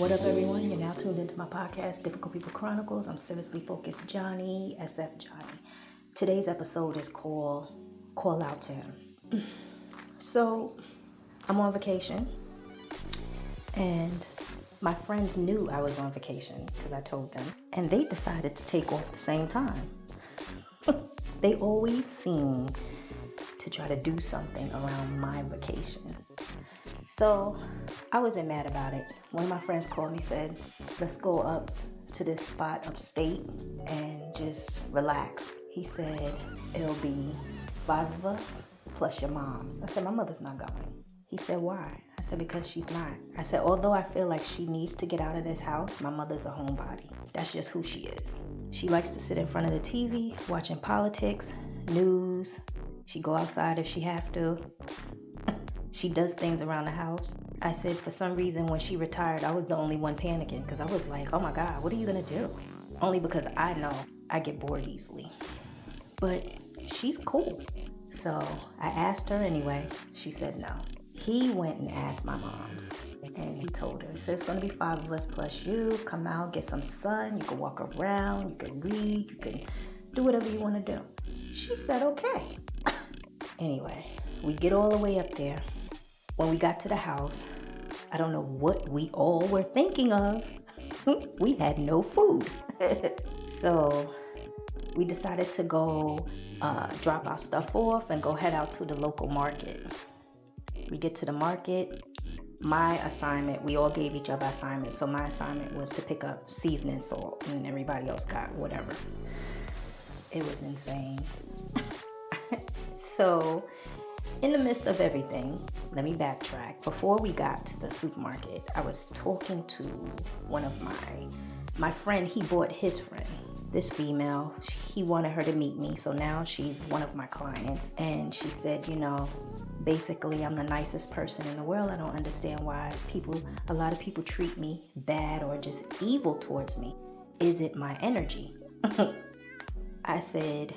What up, everyone? You're now tuned into my podcast, Difficult People Chronicles. I'm Seriously Focused Johnnie, SF Johnnie. Today's episode is called Call Out to Him. So, I'm on vacation, and my friends knew I was on vacation because I told them, and they decided to take off at the same time. They always seem to try to do something around my vacation. So I wasn't mad about it. One of my friends called me, said, let's go up to this spot upstate and just relax. He said, it'll be 5 of us plus your moms. I said, my mother's not going. He said, why? I said, because she's not. I said, although I feel like she needs to get out of this house, my mother's a homebody. That's just who she is. She likes to sit in front of the TV, watching politics, news. She go outside if she have to. She does things around the house. I said, for some reason, when she retired, I was the only one panicking because I was like, oh my God, what are you going to do? Only because I know I get bored easily. But she's cool. So I asked her anyway. She said no. He went and asked my moms, and he told her, he said, it's going to be 5 of us plus you. Come out, get some sun. You can walk around. You can read. You can do whatever you want to do. She said, okay. Anyway, we get all the way up there. When we got to the house, I don't know what we all were thinking of. We had no food. So we decided to go drop our stuff off and go head out to the local market. We get to the market. My assignment, we all gave each other assignments. So my assignment was to pick up seasoning salt, and everybody else got whatever. It was insane. So in the midst of everything, let me backtrack. Before we got to the supermarket, I was talking to one of my friend. He bought his friend, this female. He wanted her to meet me, so now she's one of my clients. And she said, you know, basically I'm the nicest person in the world. I don't understand why a lot of people treat me bad or just evil towards me. Is it my energy? I said,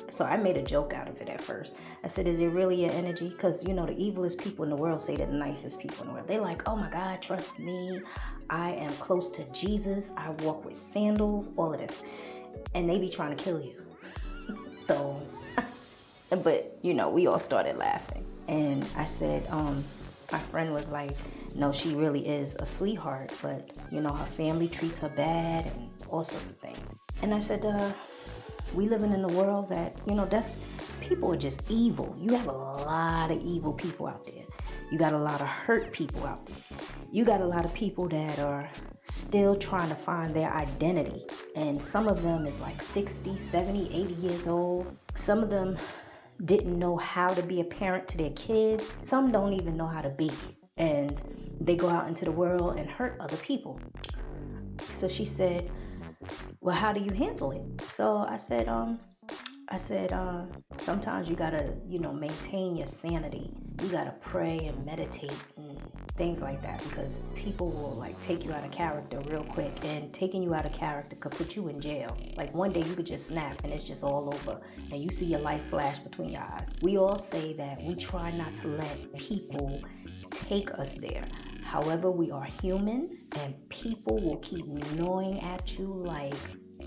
So I made a joke out of it at first. I said, is it really your energy? Because, you know, the evilest people in the world say they're the nicest people in the world. They're like, oh my God, trust me. I am close to Jesus. I walk with sandals, all of this. And they be trying to kill you. So, but, you know, we all started laughing. And I said, my friend was like, no, she really is a sweetheart. But, you know, her family treats her bad and all sorts of things. And I said, we living in a world that, you know, people are just evil. You have a lot of evil people out there. You got a lot of hurt people out there. You got a lot of people that are still trying to find their identity. And some of them is like 60, 70, 80 years old. Some of them didn't know how to be a parent to their kids. Some don't even know how to be. And they go out into the world and hurt other people. So she said, well, how do you handle it? So I said, sometimes you gotta, you know, maintain your sanity. You gotta pray and meditate and things like that, because people will like take you out of character real quick, and taking you out of character could put you in jail. Like one day you could just snap and it's just all over and you see your life flash between your eyes. We all say that we try not to let people take us there. However, we are human, and people will keep gnawing at you like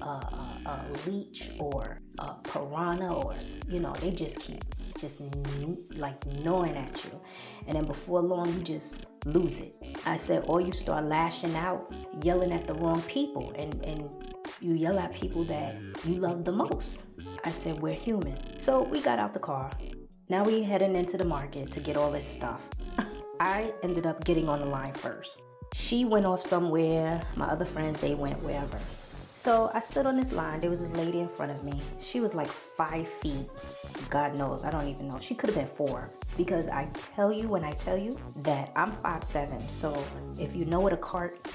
a leech or a piranha, or, you know, they just keep like gnawing at you. And then before long, you just lose it. I said, or you start lashing out, yelling at the wrong people, and you yell at people that you love the most. I said, we're human. So we got out the car. Now we heading into the market to get all this stuff. I ended up getting on the line first. She went off somewhere. My other friends, they went wherever. So I stood on this line. There was this lady in front of me. She was like 5 feet. God knows, I don't even know. She could have been 4. Because I tell you that I'm 5'7". So if you know what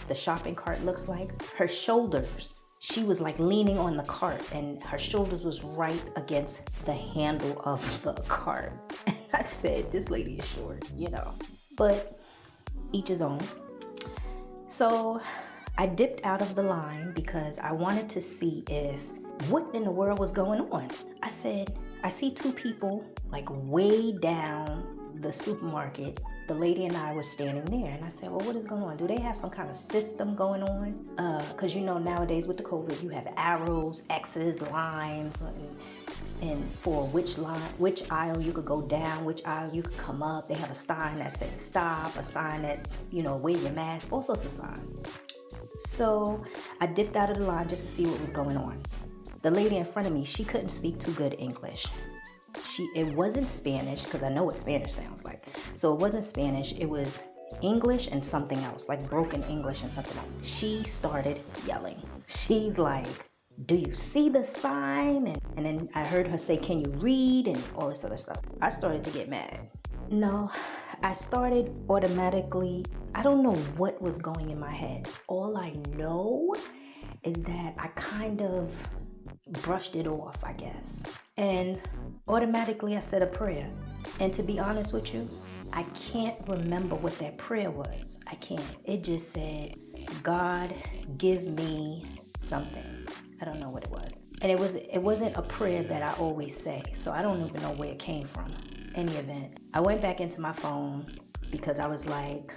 the shopping cart looks like, her shoulders, she was like leaning on the cart and her shoulders was right against the handle of the cart. And I said, this lady is short, you know. But each his own. So I dipped out of the line because I wanted to see what in the world was going on. I said, I see 2 people like way down the supermarket the lady and I were standing there, and I said, well, what is going on? Do they have some kind of system going on? Because nowadays with the COVID, you have arrows, X's, lines, and for which aisle you could go down, which aisle you could come up. They have a sign that says stop, a sign that, wear your mask, all sorts of signs. So I dipped out of the line just to see what was going on. The lady in front of me, she couldn't speak too good English. It wasn't Spanish, because I know what Spanish sounds like. So it wasn't Spanish, it was English and something else, like broken English and something else. She started yelling. She's like, do you see the sign? And then I heard her say, can you read? And all this other stuff. I started to get mad. No, I started automatically, I don't know what was going in my head. All I know is that I kind of brushed it off, I guess. And automatically I said a prayer. And to be honest with you, I can't remember what that prayer was. I can't. It just said, God, give me something. I don't know what it was. And it wasn't a prayer that I always say, so I don't even know where it came from. Any event, I went back into my phone because I was like,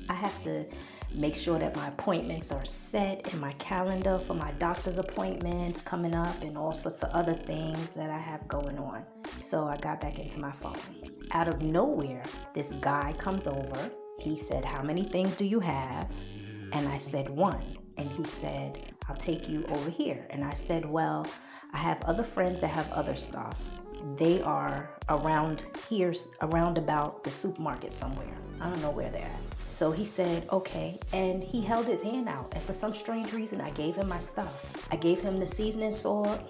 I have to make sure that my appointments are set in my calendar for my doctor's appointments coming up and all sorts of other things that I have going on. So I got back into my phone. Out of nowhere, this guy comes over. He said, how many things do you have? And I said, 1. And he said, I'll take you over here. And I said, well, I have other friends that have other stuff. They are around here, around about the supermarket somewhere. I don't know where they're at. So he said, okay. And he held his hand out. And for some strange reason, I gave him my stuff. I gave him the seasoning salt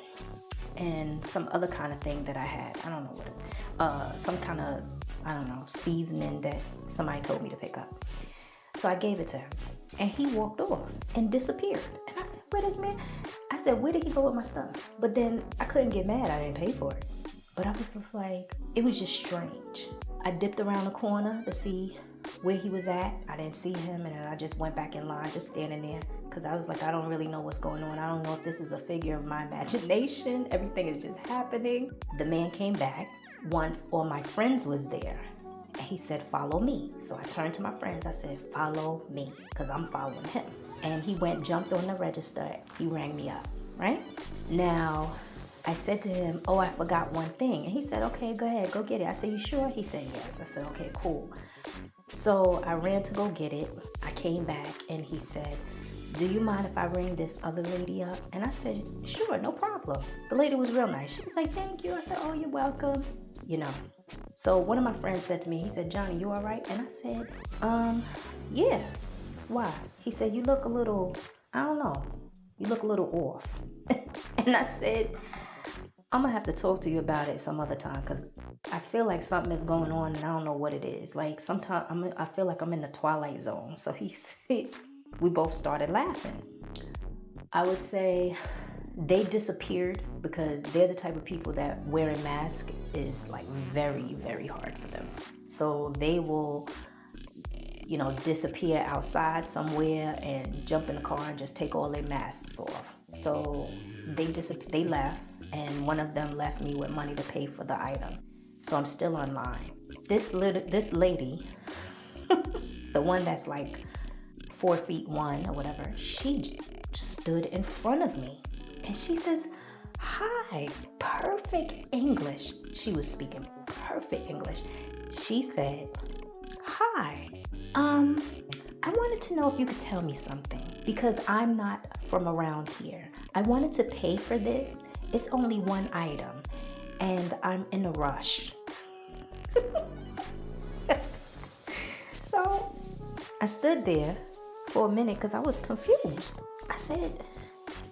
and some other kind of thing that I had. I don't know what it was. Some kind of, seasoning that somebody told me to pick up. So I gave it to him. And he walked off and disappeared. And I said, where this man? I said, where did he go with my stuff? But then I couldn't get mad. I didn't pay for it. But I was just like, it was just strange. I dipped around the corner to see where he was at. I didn't see him, and then I just went back in line, just standing there, because I was like, I don't really know what's going on. I don't know if this is a figure of my imagination. Everything is just happening. The man came back once all my friends was there, and he said, follow me. So I turned to my friends. I said, follow me, because I'm following him. And he jumped on the register. He rang me up, right? Now, I said to him, oh, I forgot one thing. And he said, okay, go ahead, go get it. I said, you sure? He said, yes. I said, okay, cool. So I ran to go get it. I came back and he said, do you mind if I ring this other lady up? And I said, sure, no problem. The lady was real nice. She was like, thank you. I said, oh, you're welcome. So one of my friends said to me, he said, Johnnie, you all right? And I said, yeah. Why? He said, you look a little, I don't know. You look a little off. And I said, I'm going to have to talk to you about it some other time, because I feel like something is going on and I don't know what it is. Like sometimes I feel like I'm in the twilight zone. So we both started laughing. I would say they disappeared because they're the type of people that wearing masks is like very, very hard for them. So they will, disappear outside somewhere and jump in the car and just take all their masks off. So they left. And one of them left me with money to pay for the item. So I'm still online. This lady, the one that's like 4'1" or whatever, she stood in front of me. And she says, hi, perfect English. She was speaking perfect English. She said, hi, I wanted to know if you could tell me something, because I'm not from around here. I wanted to pay for this. It's only one item, and I'm in a rush. So I stood there for a minute because I was confused. I said,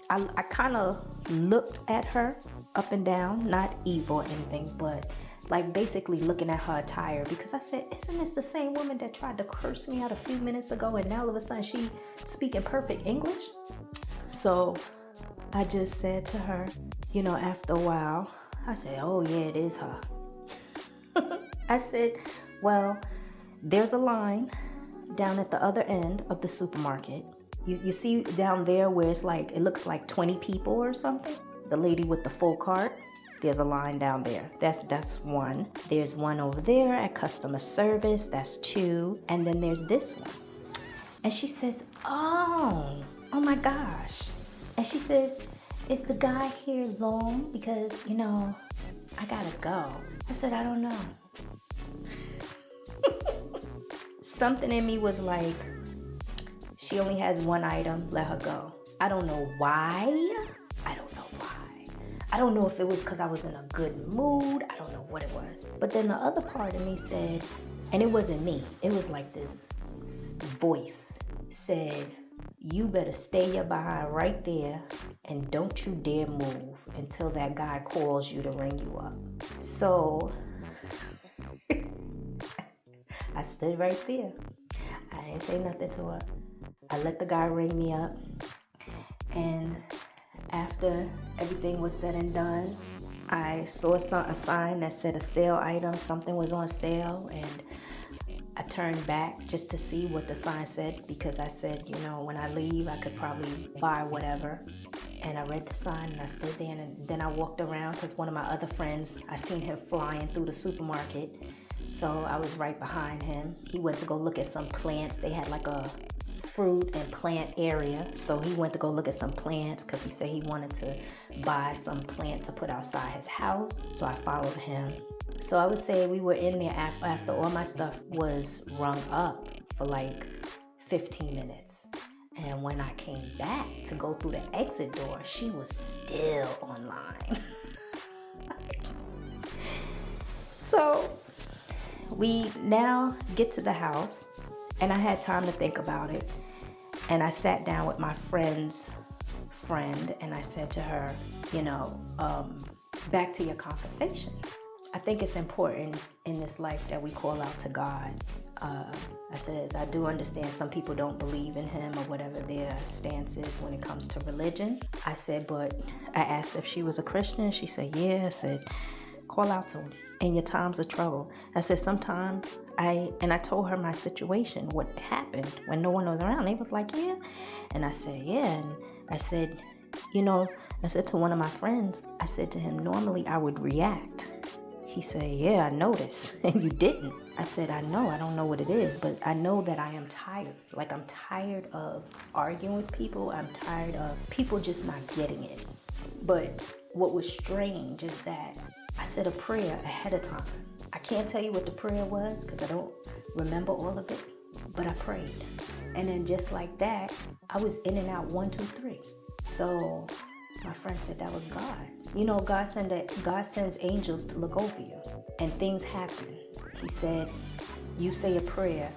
I kind of looked at her up and down, not evil or anything, but like basically looking at her attire, because I said, isn't this the same woman that tried to curse me out a few minutes ago, and now all of a sudden she's speaking perfect English? So I just said to her, after a while, I said, oh yeah, it is her. I said, well, there's a line down at the other end of the supermarket. You see down there where it's like, it looks like 20 people or something? The lady with the full cart, There's a line down there. That's one. There's one over there at customer service. That's two. And then there's this one. And she says, oh my gosh. And she says, is the guy here long? Because, I gotta go. I said, I don't know. Something in me was like, she only has one item, let her go. I don't know why. I don't know if it was because I was in a good mood. I don't know what it was. But then the other part of me said, and it wasn't me. It was like this voice said, you better stay your behind right there and don't you dare move until that guy calls you to ring you up. So I stood right there. I didn't say nothing to her. I let the guy ring me up. And after everything was said and done, I saw a sign that said a sale item. Something was on sale, and I turned back just to see what the sign said, because I said, when I leave, I could probably buy whatever. And I read the sign, and I stood there, and then I walked around because one of my other friends, I seen him flying through the supermarket. So I was right behind him. He went to go look at some plants. They had like a fruit and plant area. So he went to go look at some plants because he said he wanted to buy some plant to put outside his house. So I followed him. So I would say we were in there after all my stuff was rung up for like 15 minutes. And when I came back to go through the exit door, she was still online. So we now get to the house, and I had time to think about it. And I sat down with my friend's friend, and I said to her, back to your conversation. I think it's important in this life that we call out to God. I said, I do understand some people don't believe in him or whatever their stance is when it comes to religion. I said, but I asked if she was a Christian. She said, yeah. I said, call out to him in your times of trouble. I said, sometimes I told her my situation, what happened when no one was around. They was like, yeah. And I said, yeah. And I said, I said to one of my friends, I said to him, normally I would react. He said, yeah, I noticed, and you didn't. I said, I know, I don't know what it is, but I know that I am tired. Like, I'm tired of arguing with people. I'm tired of people just not getting it. But what was strange is that I said a prayer ahead of time. I can't tell you what the prayer was because I don't remember all of it, but I prayed. And then just like that, I was in and out 1, 2, 3. So my friend said that was God. God sends angels to look over you, and things happen. He said, you say a prayer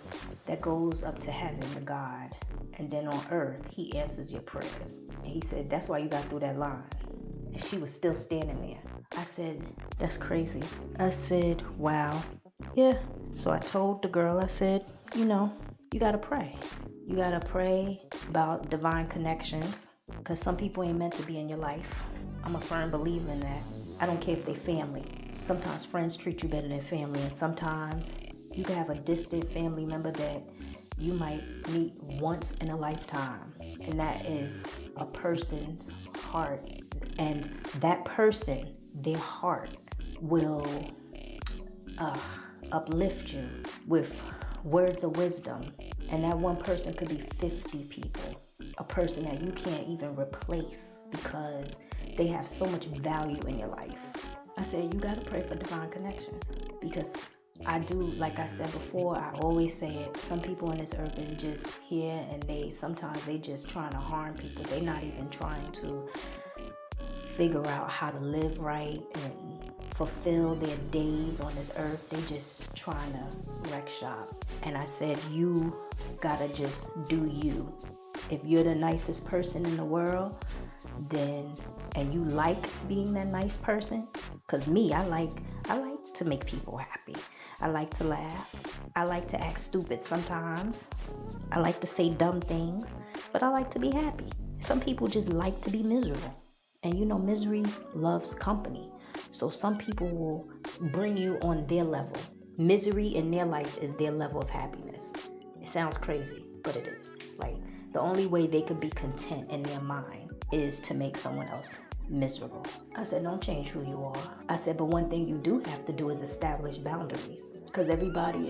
that goes up to heaven to God, and then on earth, he answers your prayers. And he said, that's why you got through that line. And she was still standing there. I said, that's crazy. I said, wow. Yeah. So I told the girl, I said, you got to pray. You got to pray about divine connections, because some people ain't meant to be in your life. I'm a firm believer in that. I don't care if they're family. Sometimes friends treat you better than family, and sometimes you can have a distant family member that you might meet once in a lifetime, and that is a person's heart. And that person, their heart will uplift you with words of wisdom. And that one person could be 50 people, a person that you can't even replace because they have so much value in your life. I said, you got to pray for divine connections, because I do, like I said before, I always say it. Some people on this earth is just here, and sometimes they just trying to harm people. They're not even trying to figure out how to live right and fulfill their days on this earth. They just trying to wreck shop. And I said, you gotta just do you. If you're the nicest person in the world, and you like being that nice person, because me, I like to make people happy. I like to laugh. I like to act stupid sometimes. I like to say dumb things, but I like to be happy. Some people just like to be miserable. And misery loves company. So some people will bring you on their level. Misery in their life is their level of happiness. It sounds crazy, but it is. Like, the only way they could be content in their mind is to make someone else miserable. I said, don't change who you are. I said, but one thing you do have to do is establish boundaries, because everybody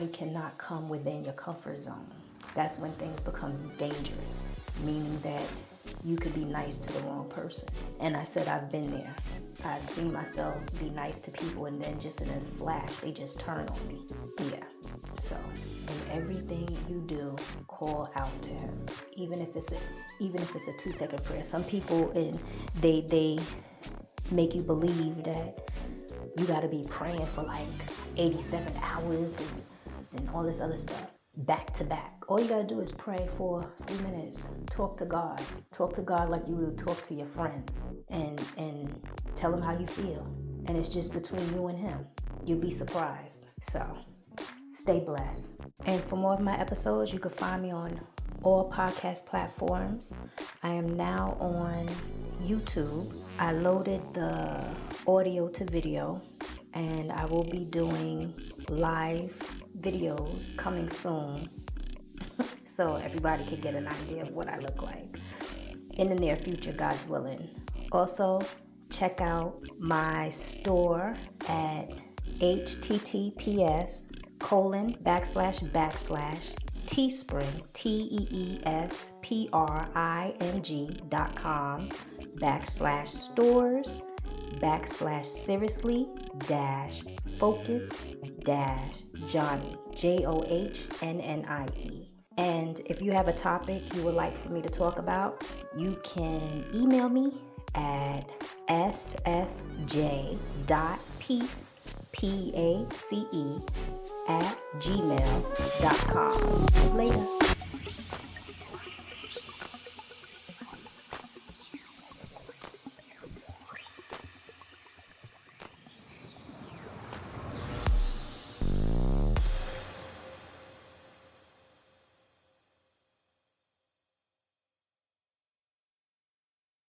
cannot come within your comfort zone. That's when things becomes dangerous, meaning that you could be nice to the wrong person. And I said, I've been there. I've seen myself be nice to people, and then just in a flash, they just turn on me. Yeah. So, in everything you do, call out to him. Even if it's a 2-second prayer. Some people, they make you believe that you got to be praying for like 87 hours and all this other stuff back to back. All you got to do is pray for 3 minutes. Talk to God. Talk to God like you would talk to your friends, and tell him how you feel. And it's just between you and him. You'll be surprised. So, stay blessed. And for more of my episodes, you can find me on all podcast platforms. I am now on YouTube. I loaded the audio to video, and I will be doing live videos coming soon so everybody can get an idea of what I look like in the near future, God's willing. Also, check out my store at https://teespring, teespring.com/stores/seriously-focused-johnnie, JOHNNIE. And if you have a topic you would like for me to talk about, you can email me at sfj.peace, PACE, @gmail.com. Later.